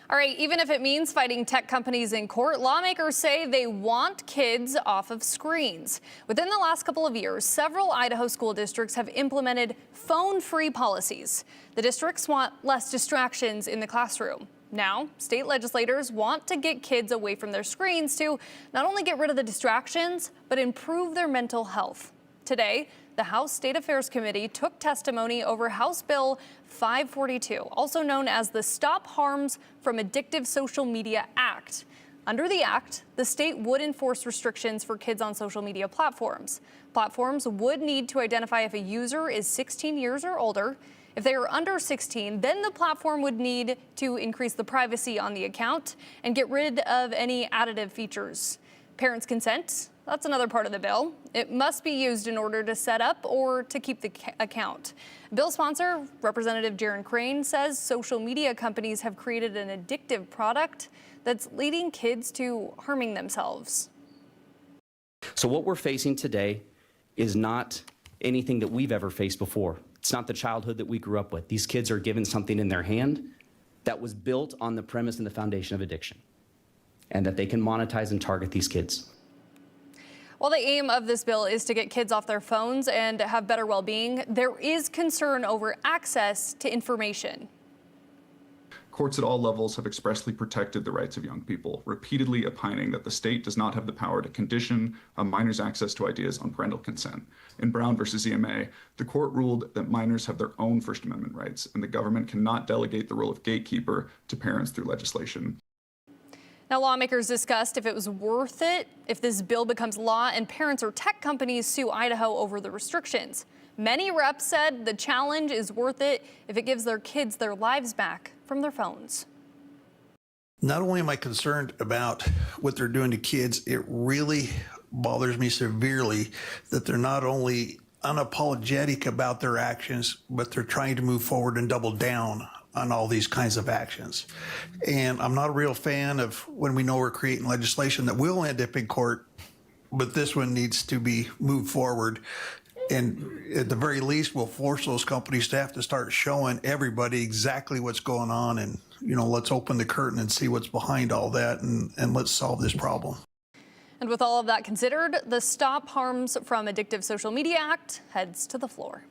All right, even if it means fighting tech companies in court, lawmakers say they want kids off of screens. Within the last couple of years, several Idaho school districts have implemented phone-free policies. The districts want less distractions in the classroom. Now, state legislators want to get kids away from their screens to not only get rid of the distractions, but improve their mental health. Today, the House State Affairs Committee took testimony over House Bill 542, also known as the Stop Harms from Addictive Social Media Act. Under the act, the state would enforce restrictions for kids on social media platforms. Platforms would need to identify if a user is 16 years or older. If they are under 16, then the platform would need to increase the privacy on the account and get rid of any additive features. Parents' consent, that's another part of the bill. It must be used in order to set up or to keep the account. Bill sponsor, Representative Jaron Crane, says social media companies have created an addictive product that's leading kids to harming themselves. So what we're facing today is not anything that we've ever faced before. It's not the childhood that we grew up with. These kids are given something in their hand that was built on the premise and the foundation of addiction, and that they can monetize and target these kids. While the aim of this bill is to get kids off their phones and have better well-being, there is concern over access to information. Courts at all levels have expressly protected the rights of young people, repeatedly opining that the state does not have the power to condition a minor's access to ideas on parental consent. In Brown versus EMA, the court ruled that minors have their own First Amendment rights, and the government cannot delegate the role of gatekeeper to parents through legislation. Now, lawmakers discussed if it was worth it if this bill becomes law and parents or tech companies sue Idaho over the restrictions. Many reps said the challenge is worth it if it gives their kids their lives back from their phones. Not only am I concerned about what they're doing to kids, it really bothers me severely that they're not only unapologetic about their actions, but they're trying to move forward and double down on all these kinds of actions. And I'm not a real fan of when we know we're creating legislation that will end up in court, but this one needs to be moved forward. And at the very least, we'll force those companies to have to start showing everybody exactly what's going on. And, let's open the curtain and see what's behind all that, and let's solve this problem. And with all of that considered, the Stop Harms from Addictive Social Media Act heads to the floor.